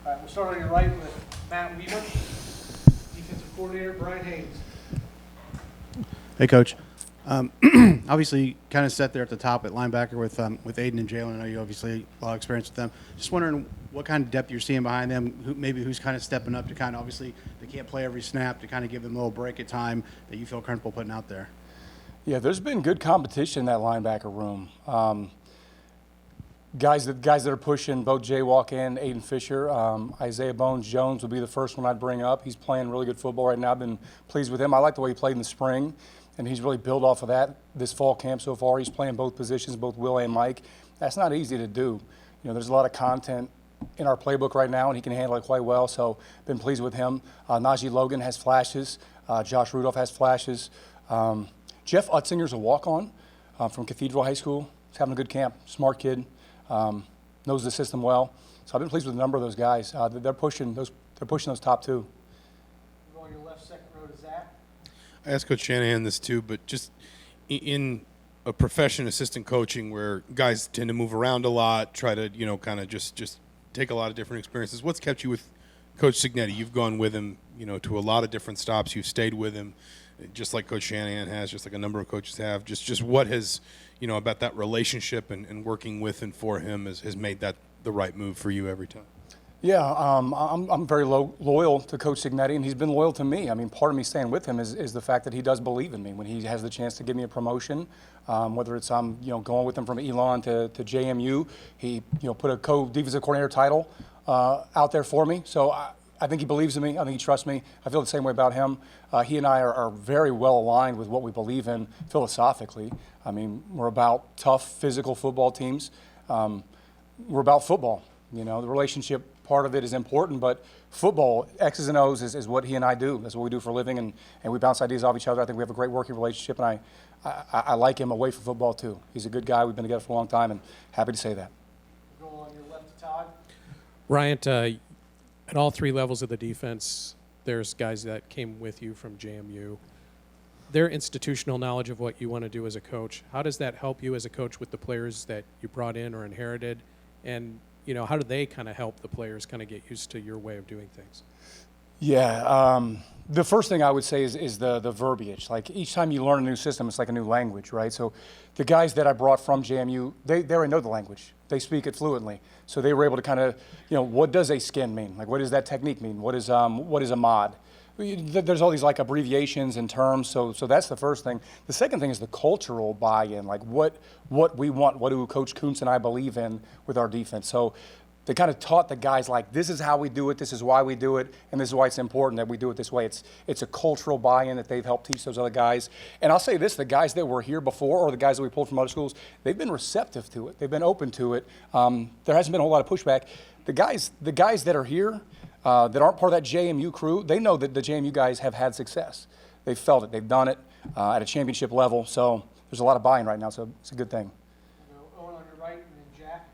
All right, we'll start on your right with Matt Weaver, defensive coordinator, Bryant Haines. Hey, Coach. Obviously, kind of set there at the top at linebacker with Aiden and Jalen. I know you obviously a lot of experience with them. Just wondering what kind of depth you're seeing behind them. Who's kind of stepping up to kind of, obviously they can't play every snap, to kind of give them a little break at time that you feel comfortable putting out there. Yeah, there's been good competition in that linebacker room. Guys that are pushing, both Jay Walk and Aiden Fisher. Isaiah Bones-Jones would be the first one I'd bring up. He's playing really good football right now. I've been pleased with him. I like the way he played in the spring, and he's really built off of that this fall camp so far. He's playing both positions, both Will and Mike. That's not easy to do. You know, there's a lot of content in our playbook right now, and he can handle it quite well, so been pleased with him. Najee Logan has flashes. Josh Rudolph has flashes. Jeff Utzinger's a walk-on from Cathedral High School. He's having a good camp, smart kid. Knows the system well. So I've been pleased with a number of those guys. They're pushing those top two. Go on your left, second row to Zach. I asked Coach Shanahan this too, but just in a profession, assistant coaching, where guys tend to move around a lot, try to, kind of just take a lot of different experiences. What's kept you with Coach Cignetti? You've gone with him, to a lot of different stops. You've stayed with him, just like Coach Shanahan has, just like a number of coaches have. Just what has, about that relationship and working with and for him has made that the right move for you every time? Yeah, I'm very loyal to Coach Cignetti, and he's been loyal to me. I mean, part of me staying with him is the fact that he does believe in me. When he has the chance to give me a promotion, whether it's I'm going with him from Elon to JMU, he put a co-defensive coordinator title out there for me. So I think he believes in me. I think he trusts me. I feel the same way about him. He and I are very well aligned with what we believe in philosophically. I mean, we're about tough physical football teams. We're about football. The relationship part of it is important, but football, X's and O's, is what he and I do. That's what we do for a living, and we bounce ideas off each other. I think we have a great working relationship, and I like him away from football too. He's a good guy. We've been together for a long time, and happy to say that. Go on your left to Todd. Bryant, at all three levels of the defense, there's guys that came with you from JMU. Their institutional knowledge of what you want to do as a coach, how does that help you as a coach with the players that you brought in or inherited? And how do they kind of help the players kind of get used to your way of doing things? Yeah, the first thing I would say is the verbiage. Like, each time you learn a new system, it's like a new language, right? So the guys that I brought from JMU, they already know the language. They speak it fluently. So they were able to kind of, what does a skin mean? Like, what does that technique mean? What is a mod? There's all these like abbreviations and terms, so that's the first thing. The second thing is the cultural buy-in, like what we want, what do Coach Kuntz and I believe in with our defense. So they kind of taught the guys, like, this is how we do it, this is why we do it, and this is why it's important that we do it this way. It's a cultural buy-in that they've helped teach those other guys. And I'll say this, the guys that were here before, or the guys that we pulled from other schools, they've been receptive to it. They've been open to it. There hasn't been a whole lot of pushback. The guys that are here, that aren't part of that JMU crew, they know that the JMU guys have had success. They've felt it. They've done it at a championship level. So there's a lot of buy-in right now, so it's a good thing. Owen on your right, and then Jack.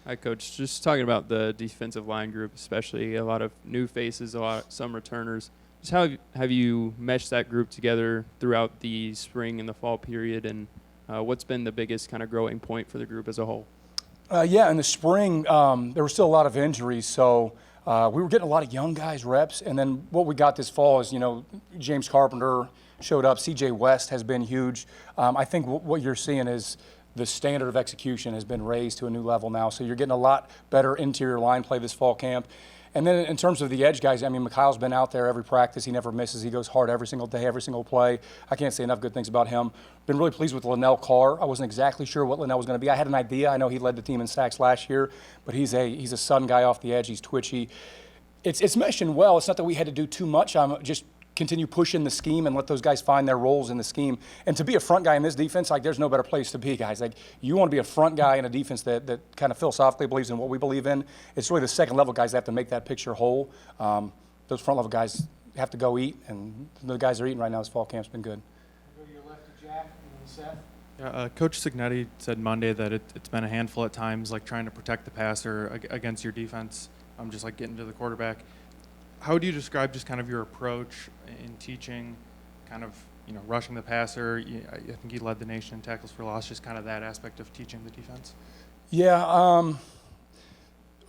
Hi, Coach. Just talking about the defensive line group, especially a lot of new faces, some returners. Just how have you meshed that group together throughout the spring and the fall period, and what's been the biggest kind of growing point for the group as a whole? Yeah, in the spring, there were still a lot of injuries, so we were getting a lot of young guys reps, and then what we got this fall is, James Carpenter showed up. CJ West has been huge. I think what you're seeing is the standard of execution has been raised to a new level now, so you're getting a lot better interior line play this fall camp. And then in terms of the edge guys, I mean, Mikhail's been out there every practice. He never misses. He goes hard every single day, every single play. I can't say enough good things about him. Been really pleased with Linnell Carr. I wasn't exactly sure what Linnell was going to be. I had an idea. I know he led the team in sacks last year, but he's a sudden guy off the edge. He's twitchy. It's meshing well. It's not that we had to do too much. I'm just continue pushing the scheme and let those guys find their roles in the scheme. And to be a front guy in this defense, like, there's no better place to be, guys. Like, you want to be a front guy in a defense that kind of philosophically believes in what we believe in. It's really the second level guys that have to make that picture whole. Those front level guys have to go eat, and the guys are eating right now. This fall camp's been good. Go to your left to Jack, and then Seth. Yeah, Coach Cignetti said Monday that it's been a handful at times, like trying to protect the passer against your defense, just like getting to the quarterback. How do you describe just kind of your approach in teaching, kind of, rushing the passer? I think he led the nation in tackles for loss, just kind of that aspect of teaching the defense. Yeah,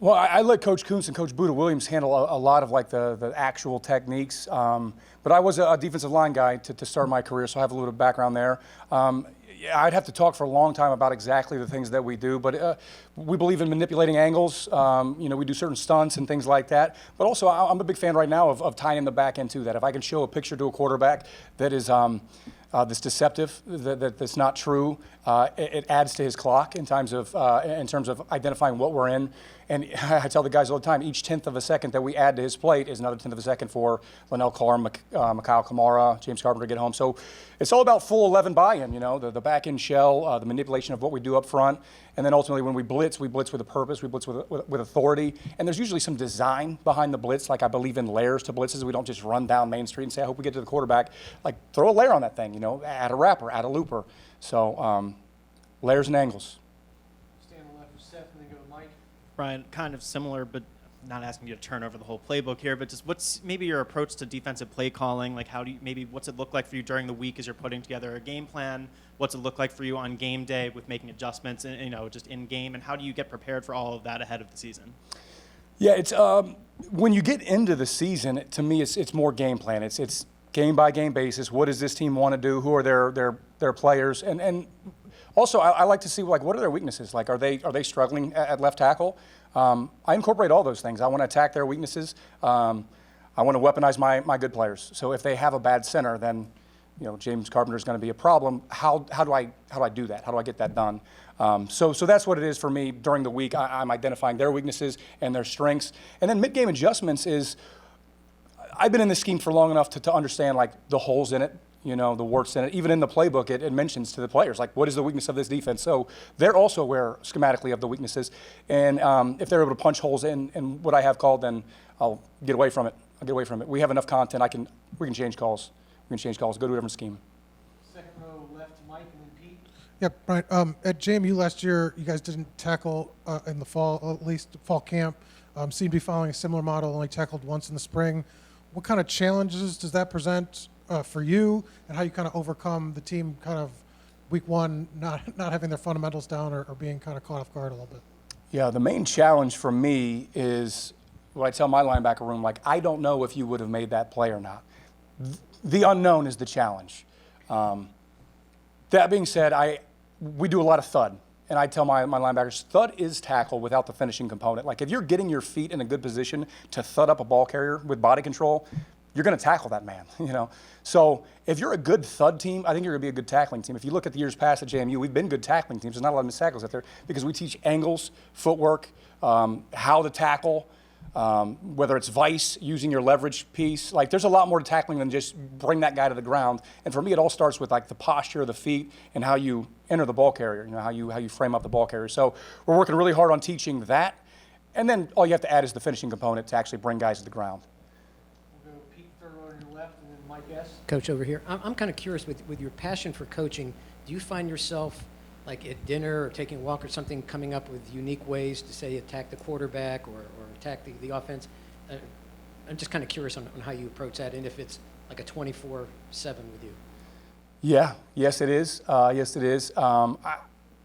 Well, I let Coach Kuntz and Coach Buda Williams handle a lot of like the actual techniques. But I was a defensive line guy to start my career, so I have a little bit of background there. Yeah, I'd have to talk for a long time about exactly the things that we do, but we believe in manipulating angles. We do certain stunts and things like that. But also, I'm a big fan right now of tying in the back end to that. If I can show a picture to a quarterback that is that's deceptive, that's not true, it adds to his clock in terms of identifying what we're in. And I tell the guys all the time, each 1/10 of a second that we add to his plate is another 1/10 of a second for Linnell Carr, Mikhail Kamara, James Carpenter to get home. So it's all about full 11 buy-in, the back end shell, the manipulation of what we do up front. And then ultimately when we blitz with a purpose, we blitz with authority. And there's usually some design behind the blitz, like I believe in layers to blitzes. We don't just run down Main Street and say, I hope we get to the quarterback. Like throw a layer on that thing, add a wrapper, add a looper. So layers and angles. Stand on the left of Seth and then go to Mike. Brian, kind of similar, but not asking you to turn over the whole playbook here, but just what's maybe your approach to defensive play calling? Like what's it look like for you during the week as you're putting together a game plan? What's it look like for you on game day with making adjustments and, just in game? And how do you get prepared for all of that ahead of the season? Yeah, it's when you get into the season, to me, it's more game plan. It's game by game basis. What does this team want to do? Who are their players? And also, I like to see what are their weaknesses. Like, are they struggling at left tackle? I incorporate all those things. I want to attack their weaknesses. I want to weaponize my good players. So if they have a bad center, then James Carpenter is going to be a problem. How do I do that? How do I get that done? So that's what it is for me during the week. I'm identifying their weaknesses and their strengths, and then mid-game adjustments is. I've been in this scheme for long enough to understand like the holes in it, the warts in it. Even in the playbook, it mentions to the players like what is the weakness of this defense. So they're also aware schematically of the weaknesses, and if they're able to punch holes in what I have called, then I'll get away from it. We have enough content. We can change calls. Go to a different scheme. Second row left to Mike and then Pete. Yeah, Brian. At JMU last year, you guys didn't tackle in the fall, at least fall camp. Seemed to be following a similar model, only tackled once in the spring. What kind of challenges does that present for you, and how you kind of overcome the team kind of week one not having their fundamentals down or being kind of caught off guard a little bit? Yeah, the main challenge for me is what I tell my linebacker room, like, I don't know if you would have made that play or not. The unknown is the challenge. That being said, we do a lot of thud. And I tell my linebackers, thud is tackle without the finishing component. Like if you're getting your feet in a good position to thud up a ball carrier with body control, you're going to tackle that man, So if you're a good thud team, I think you're going to be a good tackling team. If you look at the years past at JMU, we've been good tackling teams. There's not a lot of missed tackles out there because we teach angles, footwork, how to tackle, whether it's vice, using your leverage piece. Like there's a lot more to tackling than just bring that guy to the ground. And for me, it all starts with like the posture of the feet and how you enter the ball carrier, how you frame up the ball carrier. So we're working really hard on teaching that. And then all you have to add is the finishing component to actually bring guys to the ground. We'll go Pete, third row to your left, and then Mike S. Coach over here. I'm kind of curious with your passion for coaching, do you find yourself like at dinner or taking a walk or something coming up with unique ways to say attack the quarterback or attack the offense? I'm just kind of curious on how you approach that and if it's like a 24/7 with you. Yeah, yes it is. Yes it is.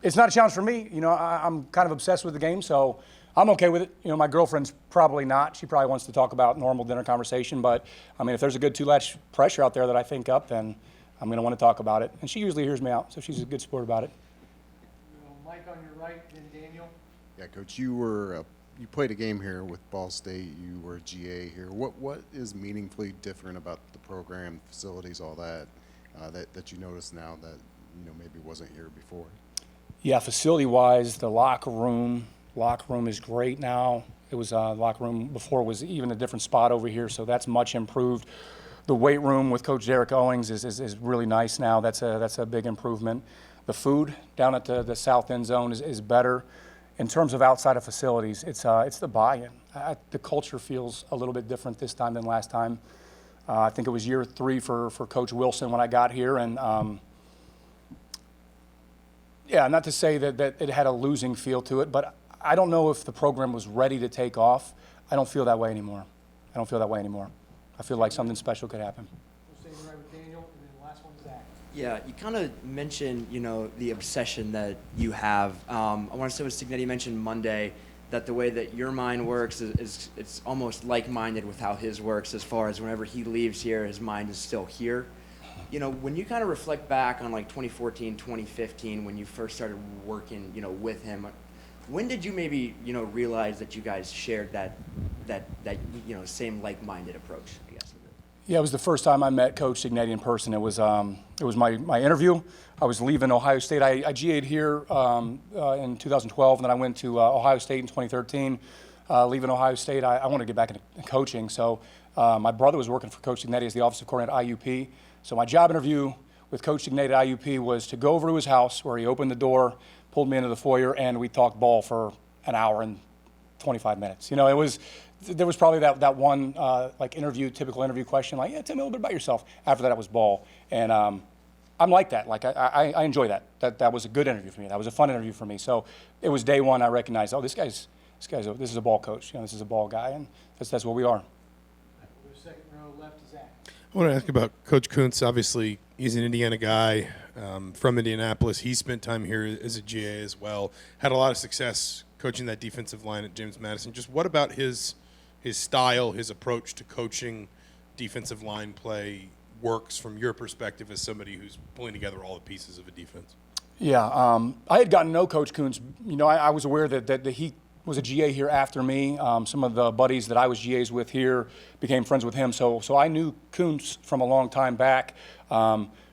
It's not a challenge for me. I'm kind of obsessed with the game, so I'm okay with it. My girlfriend's probably not. She probably wants to talk about normal dinner conversation, but I mean, if there's a good two-latch pressure out there that I think up, then I'm going to want to talk about it. And she usually hears me out, so she's a good sport about it. Mike on your right, then Daniel. Yeah, Coach, you played a game here with Ball State. You were a GA here. What is meaningfully different about the program, facilities, all that, that you notice now that maybe wasn't here before? Yeah, facility-wise, the locker room is great now. It was locker room before was even a different spot over here, so that's much improved. The weight room with Coach Derek Owings is really nice now. That's a big improvement. The food down at the south end zone is better. In terms of outside of facilities, it's the buy-in. The culture feels a little bit different this time than last time. I think it was year 3 for Coach Wilson when I got here, and yeah, not to say that it had a losing feel to it, but I don't know if the program was ready to take off. I don't feel that way anymore. I feel like something special could happen. We'll stay right with Daniel, and then last one, Zach. Yeah, you kind of mentioned, the obsession that you have. I want to say what Signetti mentioned Monday, that the way that your mind works is it's almost like-minded with how his works, as far as whenever he leaves here, his mind is still here. You know, when you kind of reflect back on like 2014, 2015, when you first started working, you know, with him, when did you maybe, you know, realize that you guys shared that you know, same like-minded approach, I guess? Yeah, it was the first time I met Coach Signetti in person. It was my interview. I was leaving Ohio State. I GA'd here in 2012, and then I went to Ohio State in 2013. Leaving Ohio State, I wanted to get back into coaching. So my brother was working for Coach Signetti as the offensive coordinator at IUP. So my job interview with Coach Signetti at IUP was to go over to his house, where he opened the door, pulled me into the foyer, and we talked ball for an hour and 25 minutes. You know, there was probably that one like typical interview question, like, yeah, tell me a little bit about yourself. After that, it was ball. And I'm like that. Like, I enjoy that. That was a good interview for me. That was a fun interview for me. So it was day one I recognized, oh, this is a ball coach. You know, this is a ball guy, and that's what we are. Second row left is Zach. I want to ask about Coach Kuntz. Obviously, he's an Indiana guy from Indianapolis. He spent time here as a GA as well. Had a lot of success coaching that defensive line at James Madison. Just what about his style, his approach to coaching defensive line play works from your perspective as somebody who's pulling together all the pieces of a defense? Yeah, I had gotten to know Coach Kuntz. You know, I was aware that he was a GA here after me. Some of the buddies that I was GAs with here became friends with him. So I knew Kuntz from a long time back,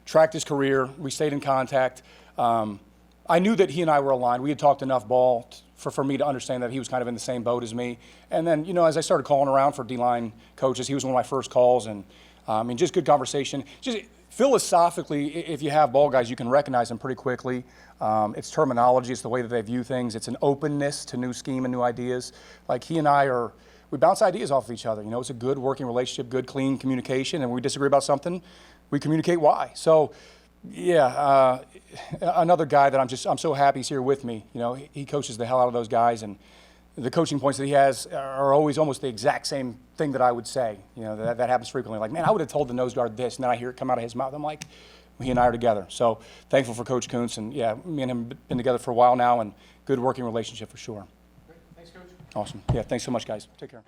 tracked his career. We stayed in contact. I knew that he and I were aligned. We had talked enough ball for me to understand that he was kind of in the same boat as me. And then, you know, as I started calling around for D-line coaches, he was one of my first calls. And, I mean, just good conversation. Just philosophically, if you have ball guys, you can recognize them pretty quickly. It's terminology. It's the way that they view things. It's an openness to new scheme and new ideas. Like, he and I we bounce ideas off of each other. You know, it's a good working relationship, good, clean communication. And when we disagree about something, we communicate why. So, yeah, another guy that I'm so happy he's here with me. You know, he coaches the hell out of those guys, and the coaching points that he has are always almost the exact same thing that I would say. You know, that happens frequently. Like, man, I would have told the nose guard this, and then I hear it come out of his mouth. I'm like, he and I are together. So thankful for Coach Kuntz, and yeah, me and him have been together for a while now, and good working relationship for sure. Great. Thanks, Coach. Awesome. Yeah, thanks so much, guys. Take care.